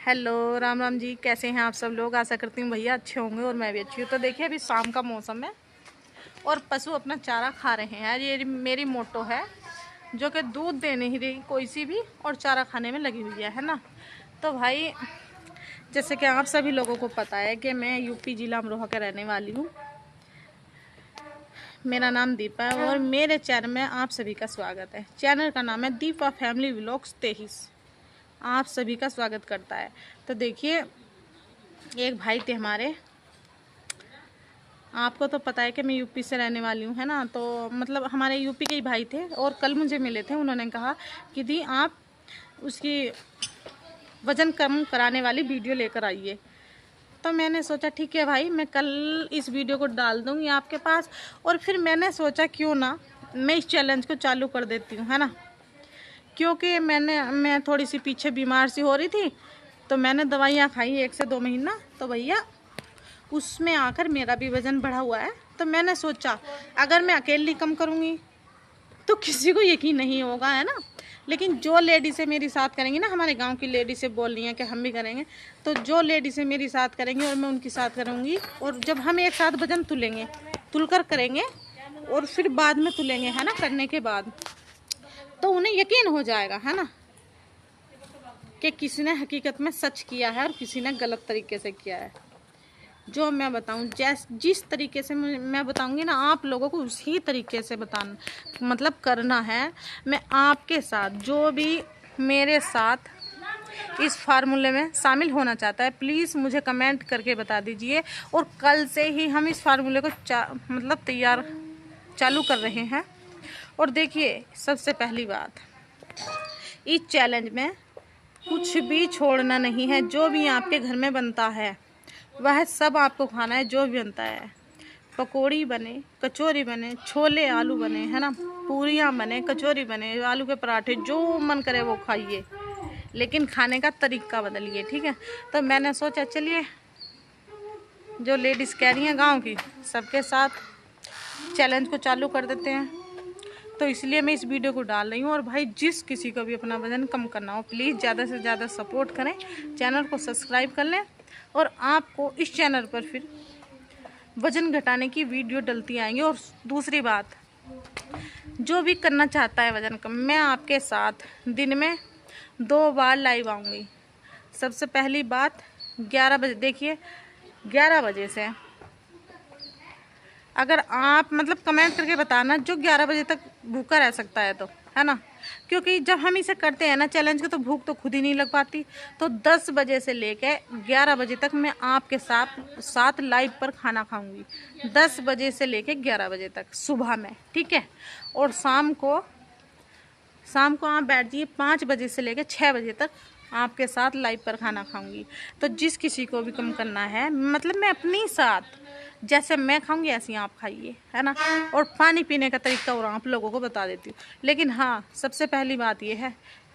Hello Ram Ram ji, कैसे हैं आप सब लोग। आशा करती हूँ भैया अच्छे होंगे और मैं भी अच्छी हूँ। तो देखिए अभी शाम का मौसम है और पशु अपना चारा खा रहे हैं। ये मेरी मोटो है जो कि दूध दे नहीं रही कोई सी भी और चारा खाने में लगी हुई है ना। तो भाई जैसे कि आप सभी लोगों को पता है कि मैं यूपी जिला अमरोहा का रहने वाली हूँ। मेरा नाम दीपा है और मेरे चैनल में आप सभी का स्वागत है। चैनल का नाम है दीपा फैमिली व्लॉग्स 23। आप सभी का स्वागत करता है। तो देखिए एक भाई थे हमारे, आपको तो पता है कि मैं यूपी से रहने वाली हूँ है ना। तो मतलब हमारे यूपी के ही भाई थे और कल मुझे मिले थे। उन्होंने कहा कि दी आप उसकी वज़न कम कराने वाली वीडियो लेकर आइए। तो मैंने सोचा ठीक है भाई, मैं कल इस वीडियो को डाल दूँगी आपके पास। और फिर मैंने सोचा क्यों ना मैं इस चैलेंज को चालू कर देती हूँ है ना, क्योंकि मैं थोड़ी सी पीछे बीमार सी हो रही थी। तो मैंने दवाइयाँ खाई 1 से 2 महीना। तो भैया उसमें आकर मेरा भी वज़न बढ़ा हुआ है। तो मैंने सोचा अगर मैं अकेली कम करूँगी तो किसी को यकीन नहीं होगा है ना। लेकिन जो लेडीज़ें मेरी साथ करेंगी ना, हमारे गांव की लेडीज़ें बोल रही हैं कि हम भी करेंगे। तो जो लेडीज़ें मेरी साथ करेंगी और मैं उनकी साथ करूँगी, और जब हम एक साथ वज़न तुलेंगे, तुलकर करेंगे और फिर बाद में तुलेंगे है ना, करने के बाद तो उन्हें यकीन हो जाएगा है ना कि किसी ने हकीकत में सच किया है और किसी ने गलत तरीके से किया है। जो मैं बताऊं, जिस तरीके से मैं बताऊंगी ना, आप लोगों को उसी तरीके से बताना मतलब करना है। मैं आपके साथ, जो भी मेरे साथ इस फार्मूले में शामिल होना चाहता है, प्लीज़ मुझे कमेंट करके बता दीजिए। और कल से ही हम इस फार्मूले को मतलब तैयार चालू कर रहे हैं। और देखिए सबसे पहली बात, इस चैलेंज में कुछ भी छोड़ना नहीं है। जो भी आपके घर में बनता है वह सब आपको खाना है। जो भी बनता है, पकौड़ी बने, कचौरी बने, छोले आलू बने है ना, पूरियाँ बने, कचौरी बने, आलू के पराठे, जो मन करे वो खाइए, लेकिन खाने का तरीका बदलिए, ठीक है। तो मैंने सोचा चलिए जो लेडीज़ कह रही हैं गाँव की, सबके साथ चैलेंज को चालू कर देते हैं। तो इसलिए मैं इस वीडियो को डाल रही हूँ। और भाई जिस किसी को भी अपना वज़न कम करना हो, प्लीज़ ज़्यादा से ज़्यादा सपोर्ट करें, चैनल को सब्सक्राइब कर लें। और आपको इस चैनल पर फिर वज़न घटाने की वीडियो डलती आएंगी। और दूसरी बात, जो भी करना चाहता है वज़न कम, मैं आपके साथ दिन में 2 बार लाइव आऊँगी। सबसे पहली बात 11 बजे, देखिए 11 बजे से अगर आप मतलब कमेंट करके बताना जो 11 बजे तक भूखा रह सकता है तो है ना, क्योंकि जब हम इसे करते हैं ना चैलेंज को, तो भूख तो खुद ही नहीं लग पाती। तो 10 बजे से लेके 11 बजे तक मैं आपके साथ लाइव पर खाना खाऊंगी। 10 बजे से लेके 11 बजे तक सुबह में, ठीक है। और शाम को आप बैठ जाइए 5 बजे से लेके 6 बजे तक आपके साथ लाइव पर खाना खाऊंगी। तो जिस किसी को भी कम करना है, मतलब मैं अपनी साथ जैसे मैं खाऊंगी ऐसे ही आप खाइए है ना। और पानी पीने का तरीका और आप लोगों को बता देती हूँ। लेकिन हाँ, सबसे पहली बात ये है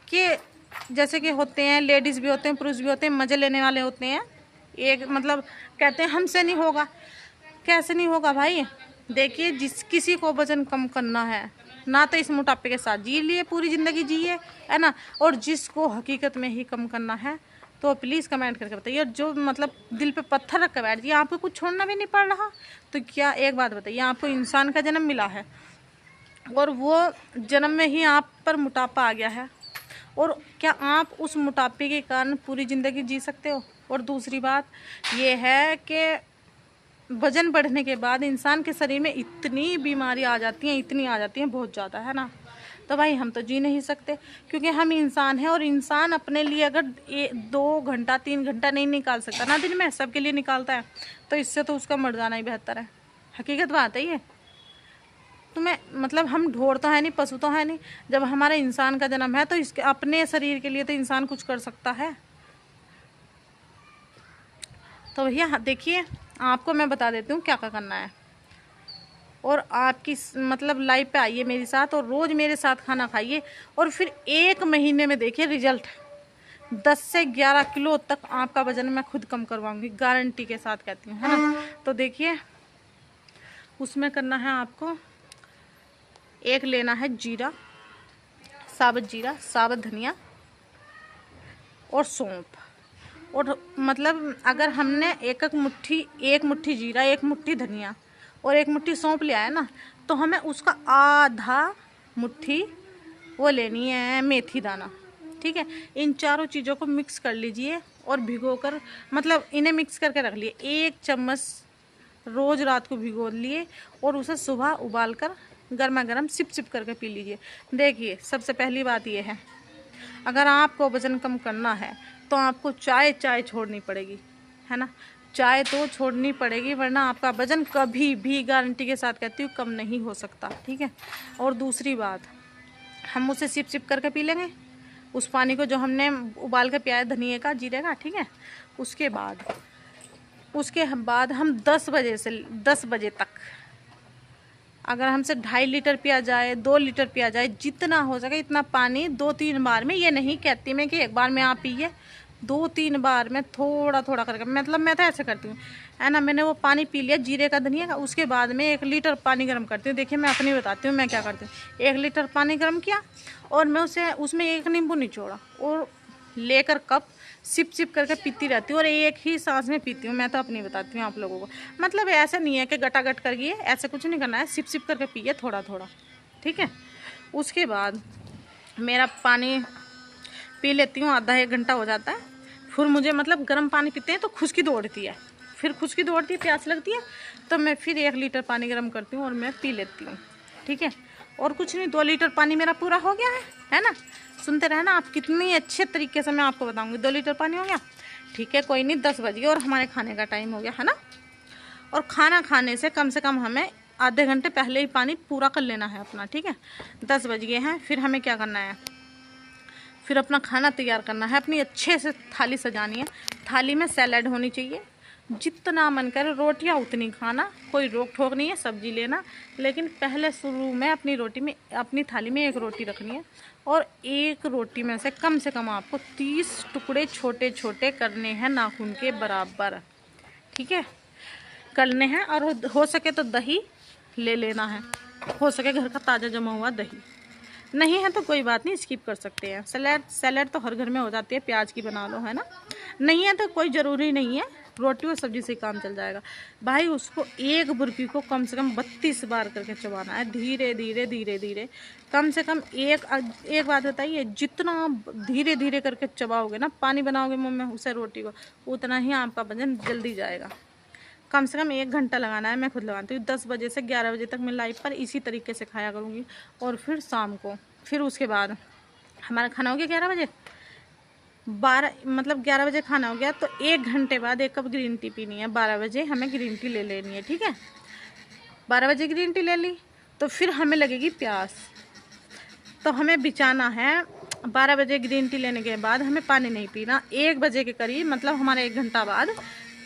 कि जैसे कि होते हैं, लेडीज़ भी होते हैं, पुरुष भी होते हैं, मज़े लेने वाले होते हैं। एक मतलब कहते हैं हमसे नहीं होगा, कैसे नहीं होगा भाई। देखिए जिस किसी को वज़न कम करना है ना, तो इस मोटापे के साथ जी लिए पूरी ज़िंदगी जिए है ना। और जिसको हकीकत में ही कम करना है तो प्लीज़ कमेंट करके बताइए। और जो मतलब दिल पे पत्थर रख कर बैठ जाइए, आपको कुछ छोड़ना भी नहीं पड़ रहा, तो क्या एक बात बताइए, आपको इंसान का जन्म मिला है और वो जन्म में ही आप पर मोटापा आ गया है, और क्या आप उस मोटापे के कारण पूरी ज़िंदगी जी सकते हो। और दूसरी बात ये है कि वज़न बढ़ने के बाद इंसान के शरीर में इतनी बीमारी आ जाती हैं, इतनी आ जाती हैं, बहुत ज़्यादा है ना। तो भाई हम तो जी नहीं सकते, क्योंकि हम इंसान हैं। और इंसान अपने लिए अगर 2 घंटा 3 घंटा नहीं निकाल सकता ना दिन में, सबके लिए निकालता है, तो इससे तो उसका मर जाना ही बेहतर है। हकीकत बात है ये। तो मैं मतलब हम ढोर तो है नहीं, पशु तो है नहीं। जब हमारे इंसान का जन्म है तो इसके अपने शरीर के लिए तो इंसान कुछ कर सकता है। तो भैया देखिए, आपको मैं बता देती हूँ क्या क्या करना है। और आपकी मतलब लाइव पे आइए मेरे साथ और रोज़ मेरे साथ खाना खाइए, और फिर 1 महीने में देखिए रिजल्ट। 10 से 11 किलो तक आपका वज़न मैं खुद कम करवाऊंगी, गारंटी के साथ कहती हूँ है ना। तो देखिए उसमें करना है आपको, एक लेना है जीरा, साबुत धनिया और सौंफ, और मतलब अगर हमने एक मुट्ठी जीरा, एक मुट्ठी धनिया और एक मुट्ठी सौंफ लिया है ना, तो हमें उसका आधा मुट्ठी वो लेनी है मेथी दाना। ठीक है, इन चारों चीज़ों को मिक्स कर लीजिए और भिगोकर मतलब इन्हें मिक्स करके रख लिए। 1 चम्मच रोज़ रात को भिगो लिए और उसे सुबह उबाल कर गर्मा गर्म सिप सिप करके पी लीजिए। देखिए, सबसे पहली बात ये है, अगर आपको वज़न कम करना है तो आपको चाय छोड़नी पड़ेगी, है ना। चाय तो छोड़नी पड़ेगी, वरना आपका वज़न कभी भी, गारंटी के साथ कहती हूँ, कम नहीं हो सकता। ठीक है, और दूसरी बात, हम उसे सिप सिप करके पी लेंगे उस पानी को जो हमने उबाल के पिया है धनिए का, जीरे का। ठीक है, उसके बाद हम 10 बजे तक अगर हमसे 2.5 लीटर पिया जाए, 2 लीटर पिया जाए, जितना हो सके इतना पानी 2-3 बार में, ये नहीं कहती मैं कि एक बार में आप पिए, 2-3 बार में थोड़ा थोड़ा करके, मतलब मैं तो ऐसे करती हूँ, है ना। मैंने वो पानी पी लिया जीरे का, धनिया का, उसके बाद में 1 लीटर पानी गर्म करती हूँ। देखिए, मैं अपनी बताती हूँ मैं क्या करती हूँ। 1 लीटर पानी गर्म किया और मैं उसमें 1 नींबू निचोड़ा और लेकर कप सिप सिप करके पीती रहती हूँ, और एक ही सांस में पीती हूँ। मैं तो अपनी बताती हूँ आप लोगों को, मतलब ऐसा नहीं है कि गटागट करके, ऐसे कुछ नहीं करना है, सिप सिप करके पिए थोड़ा थोड़ा। ठीक है, उसके बाद मेरा पानी पी लेती हूँ, आधा 1 घंटा हो जाता है। फिर मुझे मतलब गर्म पानी पीते हैं तो खुश्की दौड़ती है, प्यास लगती है, तो मैं फिर 1 लीटर पानी गर्म करती हूँ और मैं पी लेती हूँ। ठीक है, और कुछ नहीं, 2 लीटर पानी मेरा पूरा हो गया है ना। सुनते रहना आप, कितनी अच्छे तरीके से मैं आपको बताऊंगी। 2 लीटर पानी हो गया। ठीक है, कोई नहीं, 10 बज गए और हमारे खाने का टाइम हो गया, है ना। और खाना खाने से कम हमें आधे घंटे पहले ही पानी पूरा कर लेना है अपना। ठीक है, 10 बज गए हैं। फिर हमें क्या करना है, फिर अपना खाना तैयार करना है। अपनी अच्छे से थाली सजानी है, थाली में सैलेड होनी चाहिए, जितना मन करे रोटियां उतनी खाना, कोई रोक टोक नहीं है, सब्जी लेना, लेकिन पहले शुरू में अपनी थाली में 1 रोटी रखनी है, और 1 रोटी में से कम आपको 30 टुकड़े छोटे छोटे करने हैं, नाखून के बराबर। ठीक है, करने हैं, और हो सके तो दही ले लेना है, हो सके घर का ताज़ा जमा हुआ दही, नहीं है तो कोई बात नहीं, स्किप कर सकते हैं। सैलेड तो हर घर में हो जाती है, प्याज की बना लो, है ना। नहीं है तो कोई ज़रूरी नहीं है, रोटी और सब्जी से काम चल जाएगा भाई। उसको 1 बुर्की को कम से कम 32 बार करके चबाना है, धीरे धीरे। कम से कम एक बात बताइए, जितना धीरे धीरे करके चबाओगे ना, पानी बनाओगे मुँह में उसे रोटी को, उतना ही आपका वजन जल्दी जाएगा। कम से कम 1 घंटा लगाना है, मैं खुद लगाती हूँ। 10 बजे से 11 बजे तक मैं लाइव पर इसी तरीके से खाया करूँगी, और फिर शाम को, फिर उसके बाद हमारा खाना हो गया 11 बजे, 11 बजे खाना हो गया, तो 1 घंटे बाद 1 कप ग्रीन टी पीनी है। 12 बजे हमें ग्रीन टी ले लेनी है। ठीक है, 12 बजे ग्रीन टी ले ली तो फिर हमें लगेगी प्यास, तो हमें बिछाना है। 12 बजे ग्रीन टी लेने के बाद हमें पानी नहीं पीना, 1 बजे के करीब, मतलब हमारे 1 घंटा बाद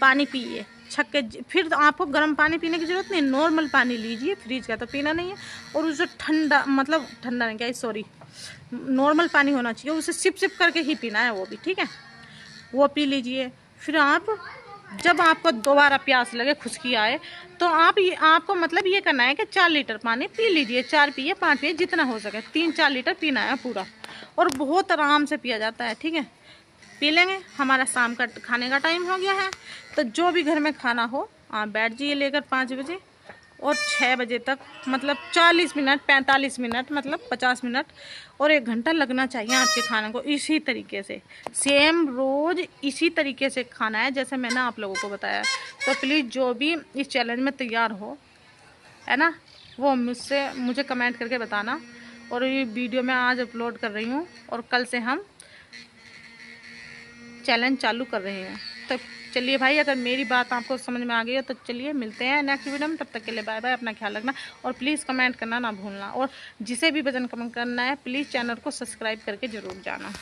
पानी पिए छक्के। फिर आपको गर्म पानी पीने की ज़रूरत नहीं, नॉर्मल पानी लीजिए, फ्रिज का तो पीना नहीं है, और उसे ठंडा नहीं, क्या, सॉरी, नॉर्मल पानी होना चाहिए, उसे सिप सिप करके ही पीना है वो भी। ठीक है, वो पी लीजिए। फिर जब आपको दोबारा प्यास लगे, खुश्की आए, तो आपको मतलब ये करना है कि 4 लीटर पानी पी लीजिए, 4 पिए, 5 पिए, जितना हो सके, 3-4 लीटर पीना है पूरा, और बहुत आराम से पिया जाता है। ठीक है, पी लेंगे। हमारा शाम का खाने का टाइम हो गया है, तो जो भी घर में खाना हो आप बैठ जाइए लेकर 5 बजे, और 6 बजे तक, मतलब 40 मिनट, 45 मिनट, मतलब 50 मिनट और 1 घंटा लगना चाहिए आपके खाने को। इसी तरीके से सेम रोज़ इसी तरीके से खाना है जैसे मैंने आप लोगों को बताया। तो प्लीज़ जो भी इस चैलेंज में तैयार हो, है ना, वो मुझे कमेंट करके बताना। और ये वीडियो मैं आज अपलोड कर रही हूँ, और कल से हम चैलेंज चालू कर रहे हैं। तो चलिए भाई, अगर मेरी बात आपको समझ में आ गई है तो चलिए मिलते हैं नेक्स्ट वीडियो में। तब तक के लिए बाय बाय, अपना ख्याल रखना, और प्लीज़ कमेंट करना ना भूलना, और जिसे भी वजन कम करना है प्लीज़ चैनल को सब्सक्राइब करके ज़रूर जाना।